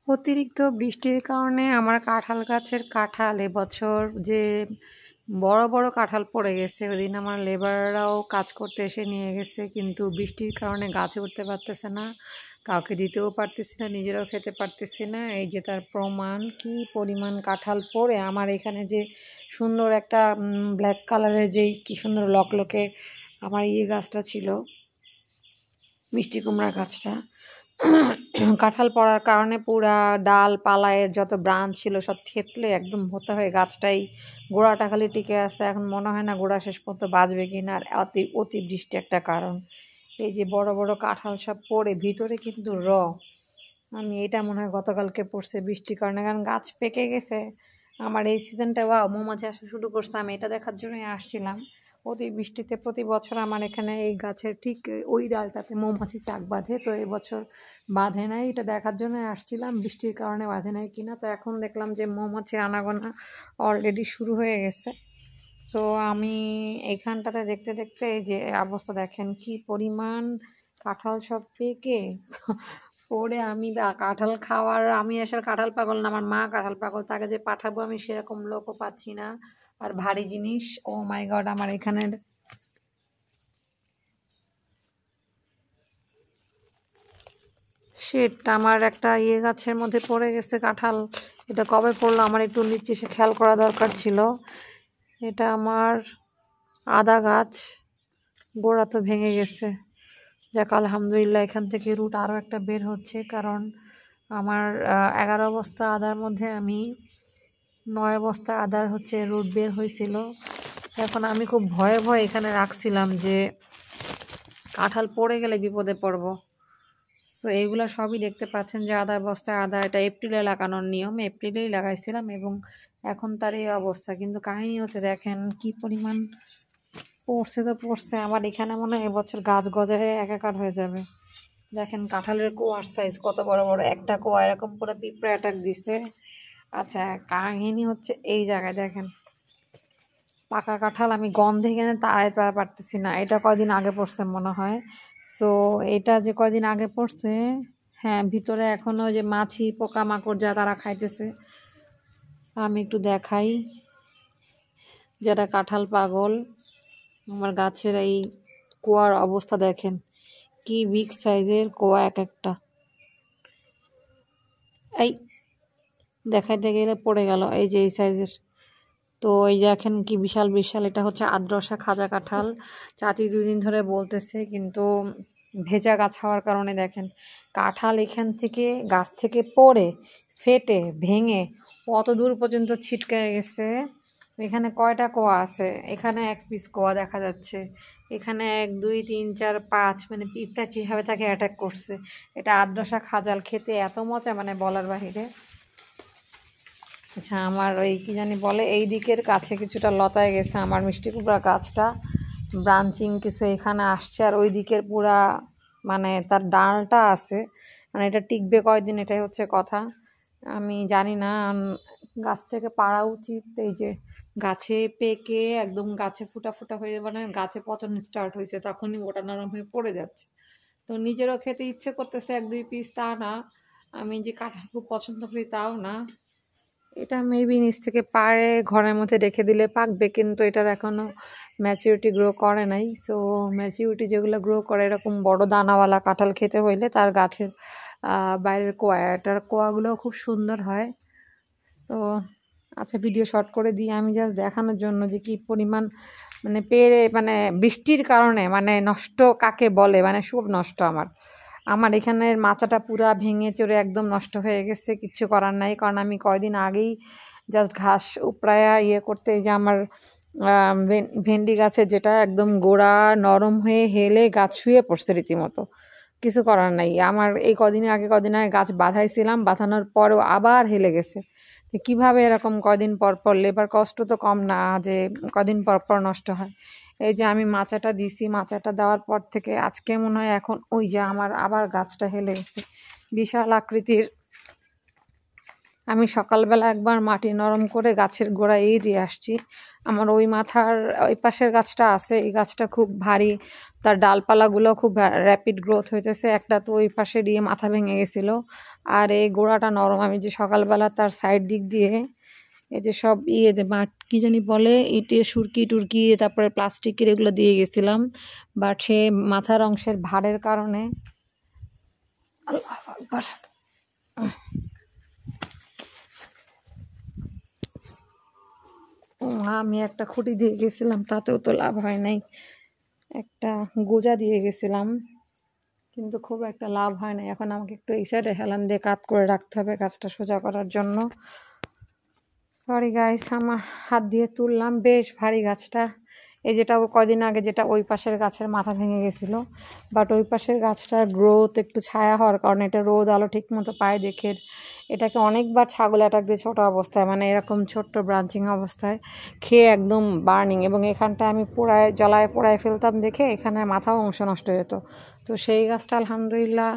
অতিরিক্ত বৃষ্টির কারণে আমার কাঁঠাল গাছের কাঁঠাল এবছর যে বড় বড় কাঁঠাল পড়ে গেছে। ওইদিন আমার লেবাররাও কাজ করতে এসে নিয়ে গেছে, কিন্তু বৃষ্টির কারণে গাছে উঠতে পারতেছে না, কাউকে দিতেও পারতেছি না, নিজেরাও খেতে পারতেছি না। এই যে তার প্রমাণ, কি পরিমাণ কাঁঠাল পড়ে আমার এখানে যে সুন্দর একটা ব্ল্যাক কালারের যেই কি সুন্দর লকলকে আমার গাছটা ছিল, মিষ্টি কুমড়া গাছটা, কাঁঠাল পড়ার কারণে পুরা ডাল পালায়ের যত ব্রাঞ্চ ছিল সব থেতলে একদম ভোতা হয়ে গাছটাই গোড়াটা খালি টিকে আছে। এখন মনে হয় না গোড়া শেষ পর্যন্ত বাঁচবে কিনা। আর অতিবৃষ্টি একটা কারণ। এই যে বড় বড় কাঁঠাল সব পড়ে ভিতরে কিন্তু আমি এটা মনে হয় গতকালকে পড়ছে বৃষ্টির কারণে, কারণ গাছ পেকে গেছে। আমার এই সিজনটা মৌমাছি আসা শুরু করছে, আমি এটা দেখার জন্যই আসছিলাম। অতিবৃষ্টিতে প্রতি বছর আমার এখানে এই গাছের ঠিক ওই ডালটাতে মৌমাছি চাক বাঁধে, তো এবছর বাঁধে নাই। এটা দেখার জন্য আসছিলাম বৃষ্টির কারণে বাঁধে নাই কিনা। তো এখন দেখলাম যে মৌমাছির আনাগোনা অলরেডি শুরু হয়ে গেছে। তো আমি এইখানটাতে দেখতে দেখতে এই যে অবস্থা দেখেন, কি পরিমাণ কাঁঠাল সব পেকে পড়ে। আমি কাঁঠাল খাওয়ার, আমি আসলে কাঁঠাল পাগল না, আমার মা কাঁঠাল পাগল। তাকে যে পাঠাবো আমি সেরকম লোকও পাচ্ছি না। আর ভারী জিনিস, ও মাই গড, আমার এখানের আমার একটা গাছের মধ্যে পড়ে গেছে কাঁঠাল। এটা কবে পড়লো আমার একটু নিচে সে খেয়াল করা দরকার ছিল। এটা আমার আদা গাছ, গোড়া তো ভেঙে গেছে। যাক আলহামদুলিল্লাহ, এখান থেকে রুট আরও একটা বের হচ্ছে, কারণ আমার 11 বস্তা আদার মধ্যে আমি 9 বস্তা আদার রুট বের হয়েছিল। এখন আমি খুব ভয়ে ভয়ে এখানে রাখছিলাম যে কাঁঠাল পড়ে গেলে বিপদে পড়ব। সো এইগুলো সবই দেখতে পাচ্ছেন যে আদার বস্তা আদা, এটা এপ্রিলে লাগানোর নিয়ম, এপ্রিলেই লাগাইছিলাম এবং এখন তার এই অবস্থা। কিন্তু কাহিনী হচ্ছে দেখেন কি পরিমাণ পড়ছে, তো পড়ছে। আমার এখানে মনে হয় এবছর গাছ গজায় একাকার হয়ে যাবে। দেখেন কাঁঠালের কোয়ার সাইজ কত বড় বড়, একটা কোয়া এরকম পুরো পিঁপড়ে অ্যাটাক দিছে। আচ্ছা, কাহিনী হচ্ছে এই জায়গায় দেখেন পাকা কাঁঠাল আমি গন্ধে এখানে তাড়াইতে পারতেছি না। এটা কয়দিন আগে পড়ছে মনে হয়। সো এটা যে কয়দিন আগে পড়ছে, হ্যাঁ, ভিতরে এখনো যে মাছি পোকামাকড় যা তারা খাইতেছে। আমি একটু দেখাই, যারা কাঁঠাল পাগল, আমার গাছের এই কোয়ার অবস্থা দেখেন, কি বিগ সাইজের কোয়া এক একটা। এই দেখাইতে গেলে পড়ে গেল, এই যে এই সাইজের। তো এই যে এখন কি বিশাল বিশাল, এটা হচ্ছে আদ্রসা খাজা কাঁঠাল। চাচি দুদিন ধরে বলতেছে, কিন্তু ভেজা গাছ হওয়ার কারণে দেখেন কাঁঠাল এখান থেকে গাছ থেকে পড়ে ফেটে ভেঙে অত দূর পর্যন্ত ছিটকে গেছে। এখানে কয়টা কোয়া আছে? এখানে এক পিস কোয়া দেখা যাচ্ছে। এখানে 1 2 3 4 5, মানে পিঁপড়া কীভাবে তাকে অ্যাটাক করছে। এটা আদ্রসা খাজাল, খেতে এত মজা মানে বলার বাহিরে। আচ্ছা, আমার ওই কি জানি বলে, এই দিকের কাছে কিছুটা লতায় গেছে আমার মিষ্টি কুমড়া গাছটা, ব্রাঞ্চিং কিছু এখানে আসছে। আর ওই দিকের পুরা মানে তার ডালটা আছে, মানে এটা টিকবে কয়দিন, এটাই হচ্ছে কথা। আমি জানি না, গাছ থেকে পাড়া উচিত। এই যে গাছে পেকে একদম গাছে ফুটা ফুটা হয়ে, মানে গাছে পচন স্টার্ট হয়েছে, তখনই ওটা নরম হয়ে পড়ে যাচ্ছে। তো নিজেরও খেতে ইচ্ছে করতেছে 1 2 পিস, তা না আমি যে কাঁঠাল খুব পছন্দ করি তাও না। এটা মেবি নিচ থেকে পাড়ে ঘরের মধ্যে রেখে দিলে পাকবে, কিন্তু এটার এখনও ম্যাচিউরিটি গ্রো করে নাই। সো ম্যাচিউরিটি যেগুলো গ্রো করে এরকম বড় দানাওয়ালা কাঁঠাল খেতে হইলে তার গাছের বাইরের কোয়া, এটার কোয়াগুলোও খুব সুন্দর হয়। সো আচ্ছা, ভিডিও শর্ট করে দিই আমি জাস্ট দেখানোর জন্য যে কি পরিমাণ মানে পেড়ে, মানে বৃষ্টির কারণে মানে নষ্ট কাকে বলে, মানে সব নষ্ট। আমার এখানের মাচাটা পুরা ভেঙে চড়ে একদম নষ্ট হয়ে গেছে, কিচ্ছু করার নাই। কারণ আমি কয়দিন আগেই জাস্ট ঘাস উপড়ায়া করতে, এই যে আমার ভেন্ডি গাছে যেটা একদম গোড়া নরম হয়ে হেলে গাছ শুয়ে পড়ছে রীতিমতো, কিছু করার নাই। আমার এই কদিন আগে গাছ বাঁধাইছিলাম, বাঁধানোর পরেও আবার হেলে গেছে। তো কীভাবে এরকম কয়দিন পর পর, লেবার কষ্ট তো কম না যে কদিন পর পর নষ্ট হয়। এই যে আমি মাচাটা দিছি, মাচাটা দেওয়ার পর থেকে আজকে মনে হয় এখন ওই যে আমার আবার গাছটা হেলে গেছে, বিশাল আকৃতির আমি সকালবেলা একবার মাটি নরম করে গাছের গোড়ায় দিয়ে আসছি। আমার ওই মাথার ওই পাশের গাছটা আছে, এই গাছটা খুব ভারী, তার ডালপালাগুলো খুব র্যাপিড গ্রোথ হইতেছে। একটা তো ওই পাশে দিয়ে মাথা ভেঙে গেছিলো, আর এই গোড়াটা নরম। আমি যে সকালবেলা তার সাইড দিক দিয়ে এই যে সব কী জানি বলে, ইটের সুরকি টুরকি, তারপরে প্লাস্টিকের এগুলো দিয়ে গেছিলাম, বাট সে মাথার অংশের ভারের কারণে আমি একটা খুঁটি দিয়ে গেছিলাম, তাতেও তো লাভ হয় নাই। একটা গোজা দিয়ে গেছিলাম, কিন্তু খুব একটা লাভ হয় না। এখন আমাকে একটু এই সাইডে হেলান দিয়ে কাত করে রাখতে হবে গাছটা সোজা করার জন্য। সরি গাইস, আমার হাত দিয়ে তুললাম, বেশ ভারী গাছটা। এই যেটা কয়দিন আগে যেটা ওই পাশের গাছের মাথা ভেঙে গেছিলো, বাট ওই পাশের গাছটার গ্রোথ একটু ছায়া হওয়ার কারণে, এটা রোদ আলো ঠিক মতো পায় দেখে এটাকে অনেকবার ছাগল অ্যাটাক দিয়ে ছোটো অবস্থায়, মানে এরকম ছোট্ট ব্রাঞ্চিং অবস্থায় খেয়ে একদম বার্নিং, এবং এখানটা আমি জ্বালায় পোড়ায় ফেলতাম দেখে এখানে মাথাও অংশ নষ্ট হয়ে যেত। তো সেই গাছটা আলহামদুলিল্লাহ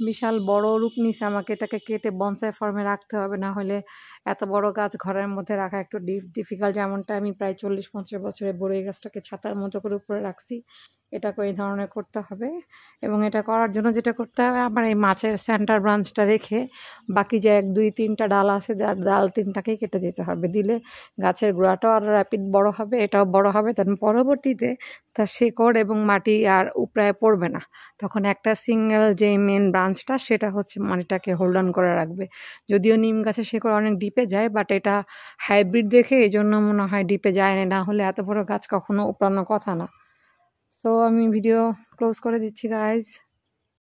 বিশাল বড় রূপ নিছে, আমাকে এটাকে কেটে বনসাই ফর্মে রাখতে হবে, না হলে এত বড় গাছ ঘরের মধ্যে রাখা একটু ডিফিকাল্ট। যেমনটা আমি প্রায় 40-50 বছরের বড়ই গাছটাকে ছাতার মতো করে উপরে রাখছি, এটাকে এই ধরনের করতে হবে। এবং এটা করার জন্য যেটা করতে হবে, আমার এই মাছের সেন্টার ব্রাঞ্চটা রেখে বাকি যে 1-2-3টা ডাল আছে, যার ডাল 3টাকেই কেটে যেতে হবে, দিলে গাছের গোড়াটাও আরও র্যাপিড বড় হবে, এটাও বড় হবে। তখন পরবর্তীতে তার শেকড় এবং মাটি আর উপড়ায় পড়বে না, তখন একটা সিঙ্গেল যে মেন ব্রাঞ্চটা সেটা হচ্ছে মাটিটাকে হোল্ড অন করে রাখবে। যদিও নিম গাছের শেকড় অনেক ডিপে যায়, বাট এটা হাইব্রিড দেখে এই জন্য মনে হয় ডিপে যায় না, না হলে এত বড় গাছ কখনো উপড়ানোর কথা না। তো আমি ভিডিও ক্লোজ করে দিচ্ছি গাইজ।